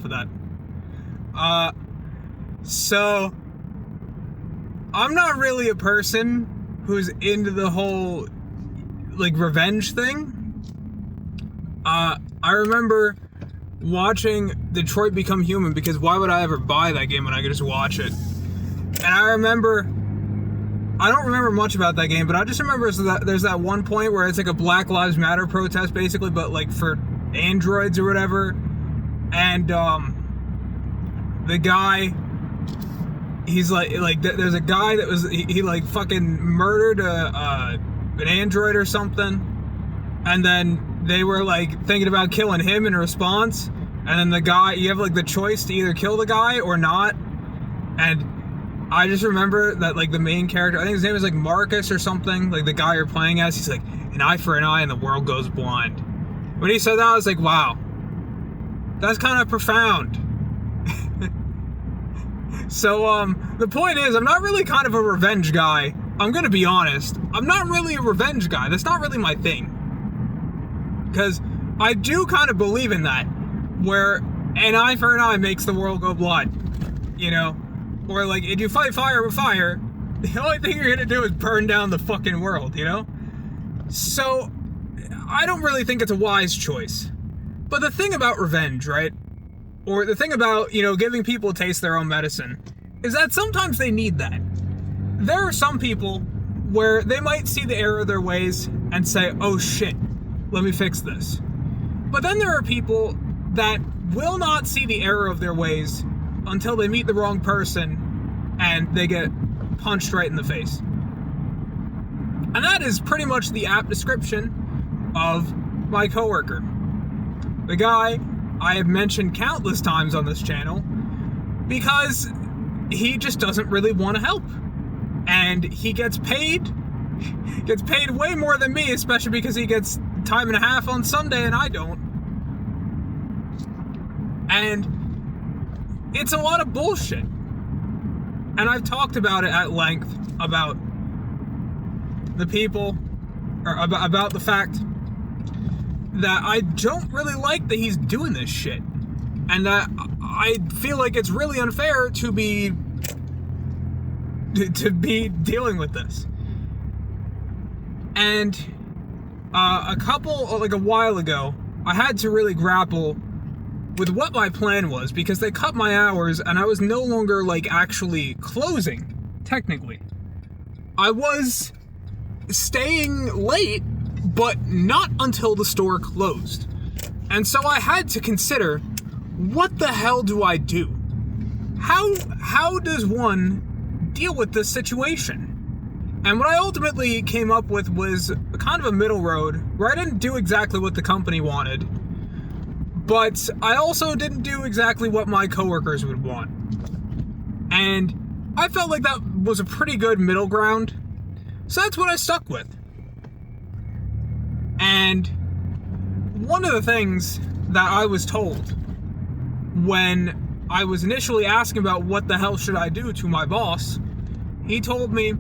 enough of that. So I'm not really a person who's into the whole, like, revenge thing. I remember watching Detroit Become Human, because why would I ever buy that game when I could just watch it? And I don't remember much about that game, but I just remember there's that one point where it's like a Black Lives Matter protest, basically, but like for androids or whatever. And the guy, he's like there's a guy that was he like fucking murdered an android or something, and then they were like thinking about killing him in response, and then the guy, you have like the choice to either kill the guy or not. And I just remember that, like, the main character, I think his name is like Marcus or something, like the guy you're playing as, he's like, an eye for an eye and the world goes blind. When he said that, I was like, wow, that's kind of profound. So the point is, I'm not really kind of a revenge guy. I'm gonna be honest, I'm not really a revenge guy. That's not really my thing. Because I do kind of believe in that, where an eye for an eye makes the world go blind, you know? Or like, if you fight fire with fire, the only thing you're gonna do is burn down the fucking world, you know? So, I don't really think it's a wise choice. But the thing about revenge, right? Or the thing about, you know, giving people a taste of their own medicine, is that sometimes they need that. There are some people where they might see the error of their ways and say, oh shit, let me fix this. But then there are people that will not see the error of their ways until they meet the wrong person and they get punched right in the face. And that is pretty much the apt description of my coworker. The guy I have mentioned countless times on this channel because he just doesn't really want to help. And he gets paid way more than me, especially because he gets time and a half on Sunday and I don't. And it's a lot of bullshit. And I've talked about it at length about the people, or about the fact that I don't really like that he's doing this shit. And that I feel like it's really unfair to be dealing with this. And a while ago, I had to really grapple with what my plan was, because they cut my hours and I was no longer like actually closing, technically. I was staying late, but not until the store closed. And so I had to consider, what the hell do I do? How does one deal with this situation? And what I ultimately came up with was kind of a middle road, where I didn't do exactly what the company wanted, but I also didn't do exactly what my coworkers would want. And I felt like that was a pretty good middle ground, so that's what I stuck with. And one of the things that I was told when I was initially asking about what the hell should I do to my boss, he told me,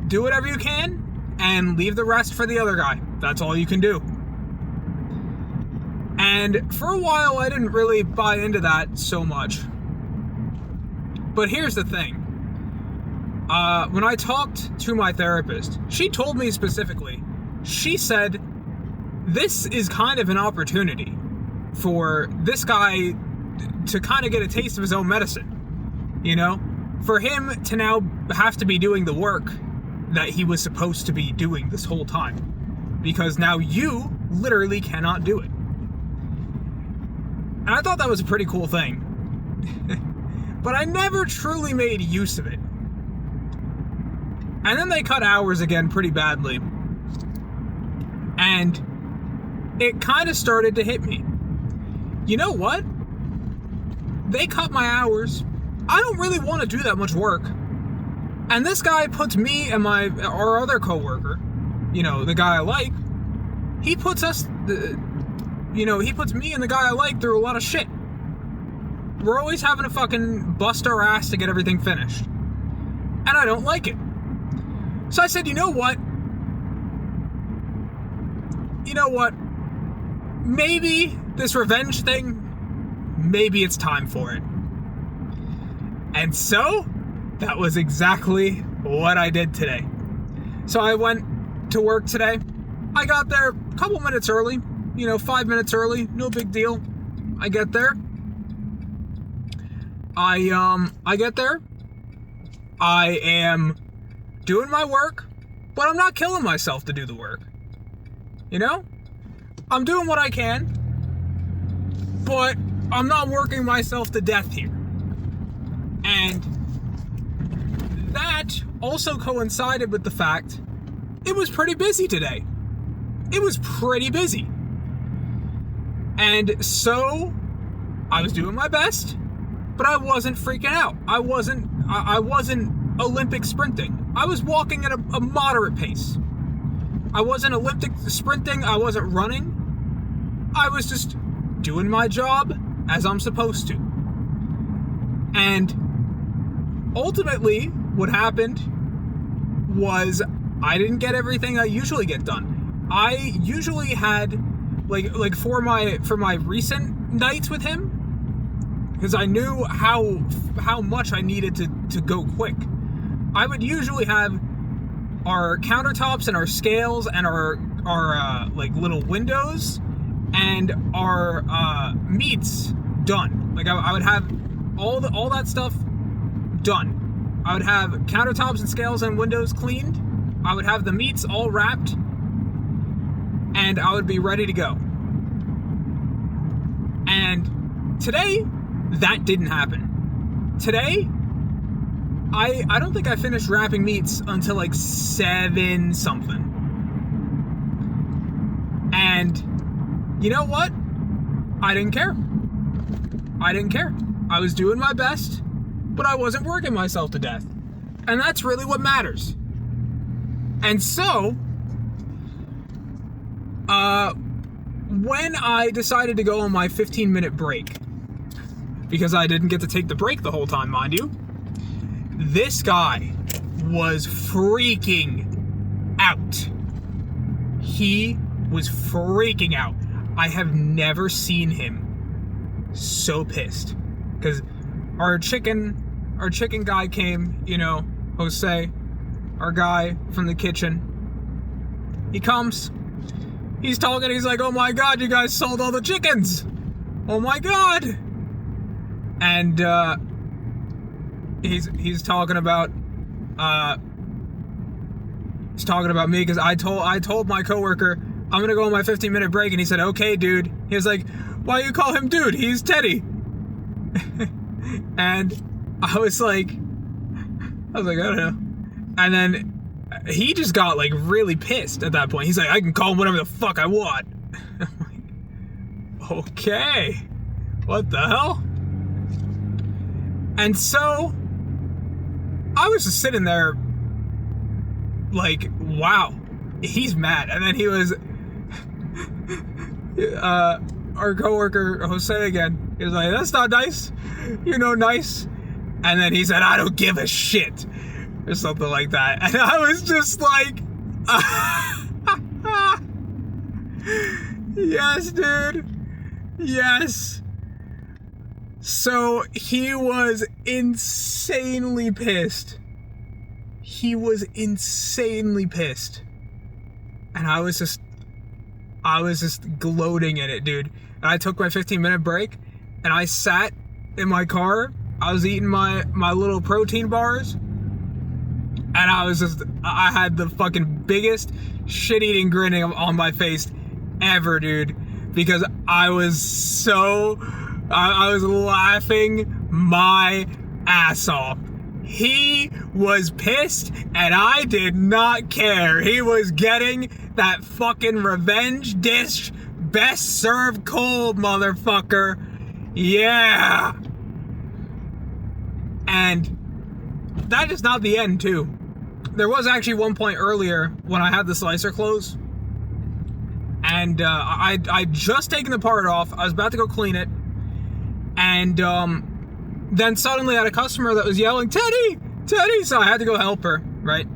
do whatever you can and leave the rest for the other guy. That's all you can do. And for a while, I didn't really buy into that so much. But here's the thing. When I talked to my therapist, she told me specifically, she said, this is kind of an opportunity for this guy to kind of get a taste of his own medicine. You know? For him to now have to be doing the work that he was supposed to be doing this whole time. Because now you literally cannot do it. And I thought that was a pretty cool thing. But I never truly made use of it. And then they cut hours again pretty badly. And it kind of started to hit me. You know what? They cut my hours. I don't really want to do that much work. And this guy puts me and our other coworker, you know, the guy I like, he puts me and the guy I like through a lot of shit. We're always having to fucking bust our ass to get everything finished. And I don't like it. So I said, you know what? Maybe this revenge thing maybe it's time for it. And so, that was exactly what I did today. So I went to work today. I got there a couple minutes early, 5 minutes early, no big deal. I get there. I get there. I am doing my work, but I'm not killing myself to do the work. I'm doing what I can, but I'm not working myself to death here. And that also coincided with the fact it was pretty busy today. It was pretty busy. And so I was doing my best, but I wasn't freaking out. I wasn't Olympic sprinting. I was walking at a moderate pace. I wasn't Olympic sprinting. I wasn't running. I was just doing my job as I'm supposed to. And ultimately, what happened was I didn't get everything I usually get done. I usually had, like for my recent nights with him, because I knew how much I needed to go quick. I would usually have our countertops and our scales and our like little windows and our meats done. Like I would have all that stuff done. I would have countertops and scales and windows cleaned. I would have the meats all wrapped, and I would be ready to go. And today, that didn't happen. Today, I don't think I finished wrapping meats until like 7 something. And you know what? I didn't care. I was doing my best, but I wasn't working myself to death. And that's really what matters. And so, when I decided to go on my 15-minute break, because I didn't get to take the break the whole time, mind you, this guy was freaking out. He was freaking out. I have never seen him so pissed. Because our chicken guy came, Jose, our guy from the kitchen. He comes, he's talking, he's like, oh my God, you guys sold all the chickens. Oh my God. And, he's talking about me because I told my coworker I'm gonna go on my 15-minute break, and he said, okay, dude. He was like, why you call him dude? He's Teddy. And I was like, I don't know. And then he just got like really pissed at that point. He's like, I can call him whatever the fuck I want. I'm like, okay, what the hell? And so I was just sitting there like, wow, he's mad. And then he was, our coworker, Jose again, he was like, that's not nice. Nice. And then he said, I don't give a shit. Or something like that. And I was just like, yes, dude. Yes. So he was insanely pissed. And I was just gloating in it, dude. And I took my 15-minute break, and I sat in my car. I was eating my little protein bars, and I had the fucking biggest shit-eating grin on my face ever, dude. Because I was laughing my ass off. He was pissed, and I did not care. He was getting that fucking revenge dish, best served cold, motherfucker. Yeah. And that is not the end, too. There was actually one point earlier when I had the slicer close, and I'd just taken the part off. I was about to go clean it, and then suddenly I had a customer that was yelling, Teddy! Teddy! So I had to go help her, right?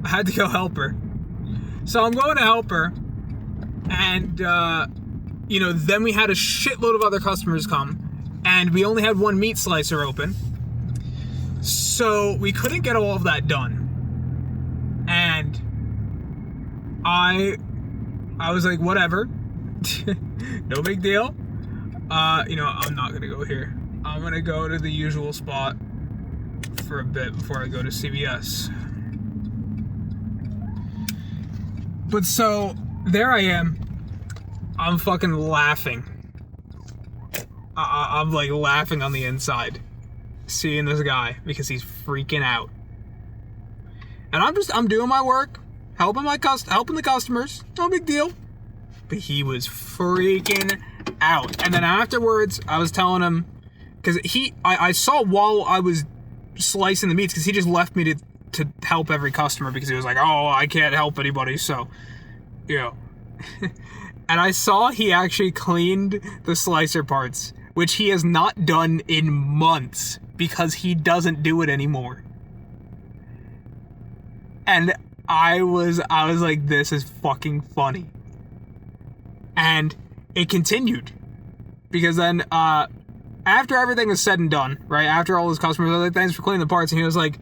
I had to go help her. So I'm going to help her, and then we had a shitload of other customers come, and we only had one meat slicer open, so we couldn't get all of that done. And I was like, whatever, no big deal. I'm not gonna go here. I'm gonna go to the usual spot for a bit before I go to CVS. But so there I am. I'm fucking laughing. I'm like laughing on the inside, seeing this guy because he's freaking out. And I'm doing my work, helping the customers, no big deal. But he was freaking out. And then afterwards, I was telling him, because I saw while I was slicing the meats, because he just left me to help every customer because he was like, oh, I can't help anybody, so, And I saw he actually cleaned the slicer parts, which he has not done in months because he doesn't do it anymore. And I was like, this is fucking funny. And it continued. Because then, after everything was said and done, right, after all his customers, I was like, thanks for cleaning the parts, and he was like,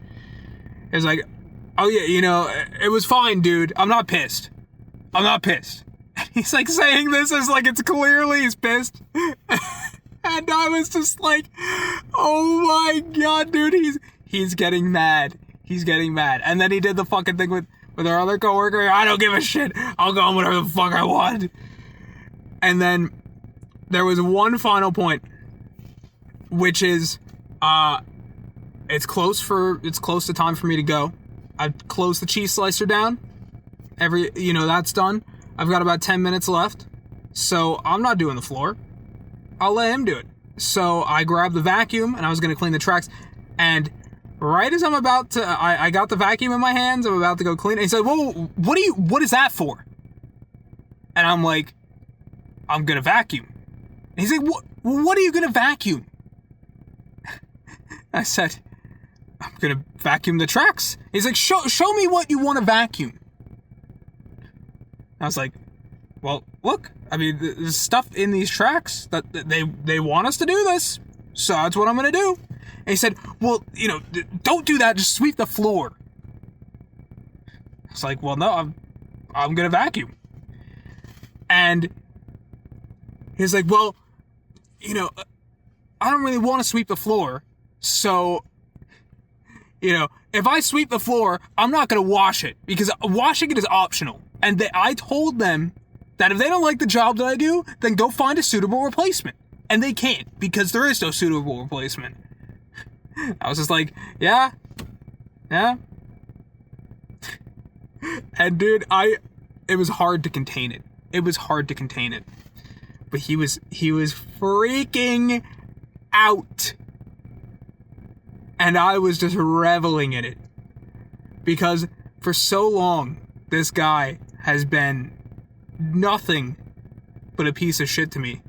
oh yeah, it was fine, dude, I'm not pissed. And he's like saying this as like it's clearly he's pissed. And I was just like, oh my god, dude, he's getting mad. And then he did the fucking thing with our other coworker. I don't give a shit. I'll go on whatever the fuck I want. And then there was one final point, which is, it's close to time for me to go. I've closed the cheese slicer down. That's done. I've got about 10 minutes left. So I'm not doing the floor. I'll let him do it. So I grabbed the vacuum and I was going to clean the tracks. And right as I'm about to, I got the vacuum in my hands. I'm about to go clean it. He said, whoa, what is that for? And I'm like, I'm going to vacuum. And he's like, what are you going to vacuum? I said, I'm going to vacuum the tracks. He's like, show me what you want to vacuum. I was like, well, look, I mean, there's stuff in these tracks that they want us to do this, so that's what I'm going to do. And he said, well, don't do that, just sweep the floor. I was like, well, no, I'm going to vacuum. And he's like, well, I don't really want to sweep the floor, so, if I sweep the floor, I'm not going to wash it, because washing it is optional. And I told them that if they don't like the job that I do, then go find a suitable replacement. And they can't, because there is no suitable replacement. I was just like, yeah. And dude, it was hard to contain it. But he was freaking out. And I was just reveling in it. Because for so long, this guy has been nothing but a piece of shit to me.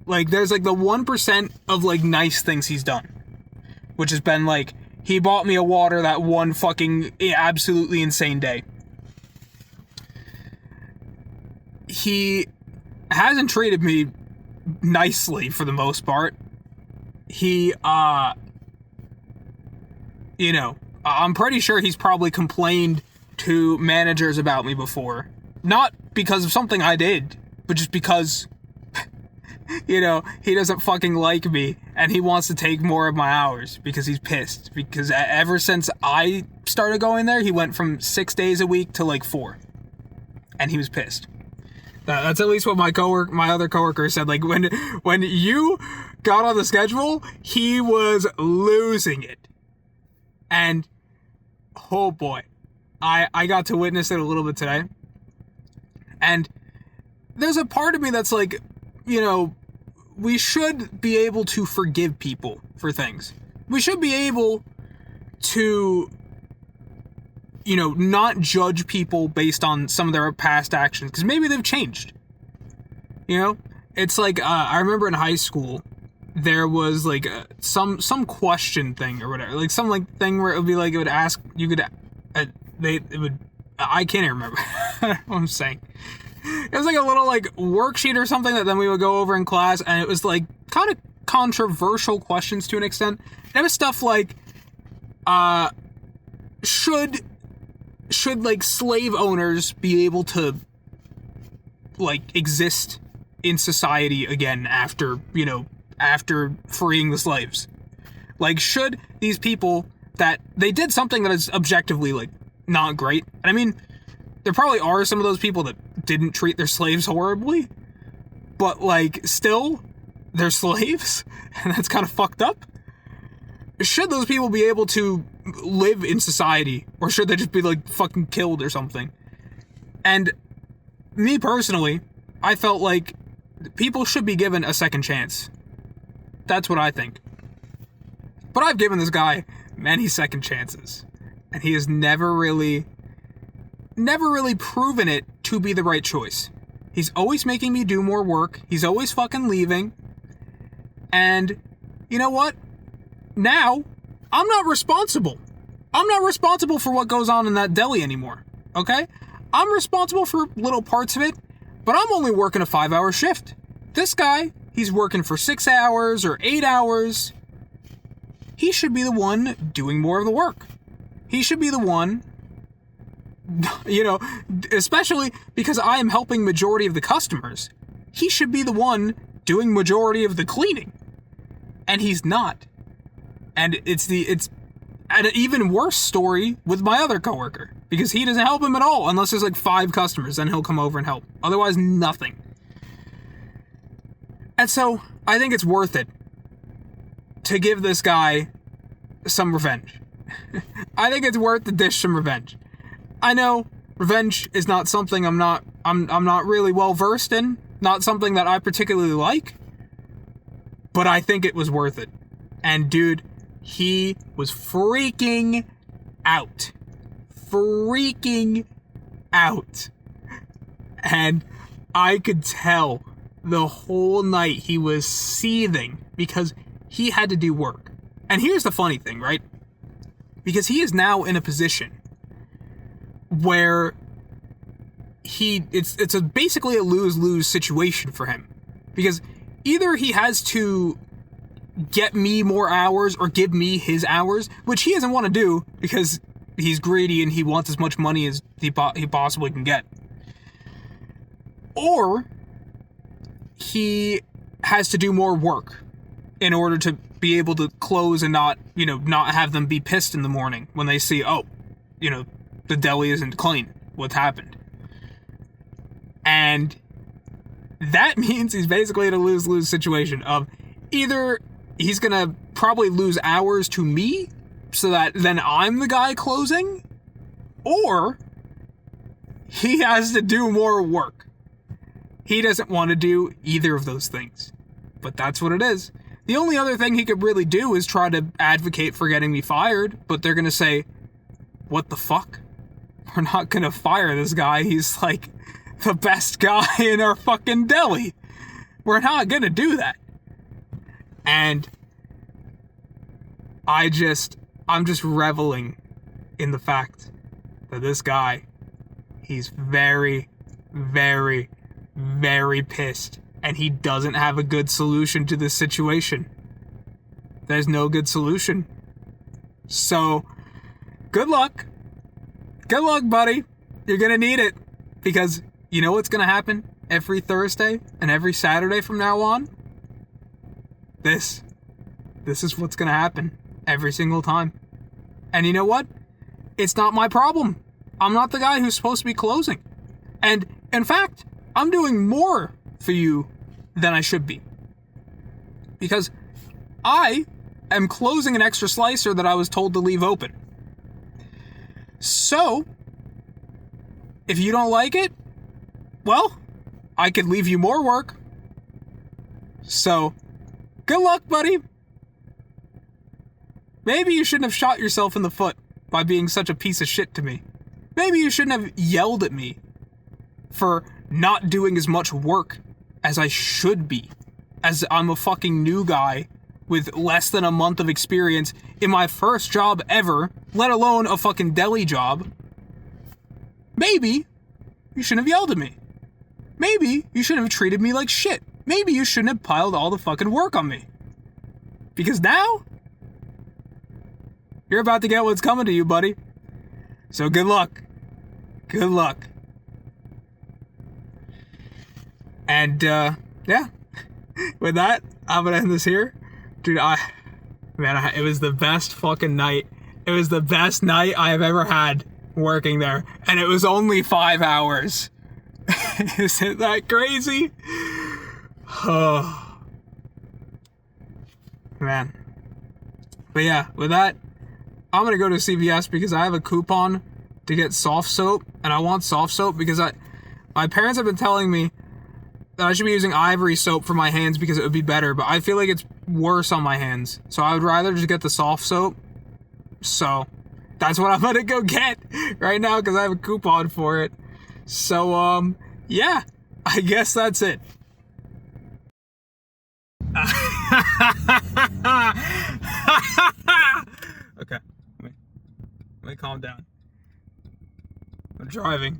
Like, there's like the 1% of like nice things he's done, which has been like, he bought me a water that one fucking absolutely insane day. He hasn't treated me nicely for the most part. I'm pretty sure he's probably complained to managers about me before. Not because of something I did, but just because, he doesn't fucking like me and he wants to take more of my hours because he's pissed. Because ever since I started going there, he went from 6 days a week to like 4. And he was pissed. That's at least what my other coworker said. Like, when you got on the schedule, he was losing it. And, oh boy, I got to witness it a little bit today. And there's a part of me that's like, we should be able to forgive people for things. We should be able to, not judge people based on some of their past actions, because maybe they've changed. It's like, I remember in high school, there was like some question thing or whatever, like some like thing where it would be like, it would ask, you could, I can't even remember what I'm saying. It was like a little like worksheet or something that then we would go over in class, and it was like kind of controversial questions to an extent. It was stuff like, should like slave owners be able to like exist in society again after freeing the slaves? Like, should these people that they did something that is objectively like not great, and I mean, there probably are some of those people that didn't treat their slaves horribly, but like still they're slaves, and that's kind of fucked up. Should those people be able to live in society, or should they just be like fucking killed or something? And me personally, I felt like people should be given a second chance. That's what I think. But I've given this guy many second chances, and he has never really proven it to be the right choice. He's always making me do more work. He's always fucking leaving. And you know what? Now, I'm not responsible. I'm not responsible for what goes on in that deli anymore, okay? I'm responsible for little parts of it, but I'm only working a 5-hour shift. This guy, he's working for 6 hours or 8 hours. He should be the one doing more of the work. He should be the one, especially because I am helping majority of the customers. He should be the one doing majority of the cleaning. And he's not. And it's an even worse story with my other coworker, because he doesn't help him at all unless there's like 5 customers, then he'll come over and help. Otherwise, nothing. And so, I think it's worth it to give this guy some revenge. I think it's worth the dish some revenge. I know revenge is not something I'm not really well versed in, not something that I particularly like, but I think it was worth it. And dude, he was freaking out. Freaking out. And I could tell the whole night he was seething because he had to do work. And here's the funny thing, right? Because he is now in a position where it's basically a lose-lose situation for him. Because either he has to get me more hours or give me his hours, which he doesn't want to do because he's greedy and he wants as much money as he possibly can get. Or he has to do more work in order to be able to close and not have them be pissed in the morning when they see, the deli isn't clean. What's happened? And that means he's basically in a lose-lose situation of either he's gonna probably lose hours to me so that then I'm the guy closing, or he has to do more work. He doesn't want to do either of those things, but that's what it is. The only other thing he could really do is try to advocate for getting me fired, but they're gonna say, what the fuck? We're not gonna fire this guy. He's like the best guy in our fucking deli. We're not gonna do that. And I'm just reveling in the fact that this guy, he's very, very, very pissed, and he doesn't have a good solution to this situation. There's no good solution. So, good luck. Good luck, buddy. You're gonna need it. Because you know what's gonna happen every Thursday and every Saturday from now on? This is what's gonna happen every single time. And you know what? It's not my problem. I'm not the guy who's supposed to be closing. And in fact, I'm doing more for you than I should be. Because I am closing an extra slicer that I was told to leave open. So, if you don't like it, well, I could leave you more work. So, good luck, buddy. Maybe you shouldn't have shot yourself in the foot by being such a piece of shit to me. Maybe you shouldn't have yelled at me for not doing as much work as I should be, as I'm a fucking new guy with less than a month of experience in my first job ever, let alone a fucking deli job. Maybe you shouldn't have yelled at me. Maybe you shouldn't have treated me like shit. Maybe you shouldn't have piled all the fucking work on me. Because now, you're about to get what's coming to you, buddy. So good luck. Good luck. And, yeah. With that, I'm gonna end this here. Dude, it was the best fucking night. It was the best night I have ever had working there. And it was only 5 hours. Isn't that crazy? Oh. Man. But yeah, with that, I'm gonna go to CVS because I have a coupon to get soft soap. And I want soft soap because my parents have been telling me that I should be using ivory soap for my hands because it would be better, but I feel like it's worse on my hands. So I would rather just get the soft soap. So that's what I'm gonna go get right now because I have a coupon for it. So, yeah, I guess that's it. Okay, let me calm down. I'm driving.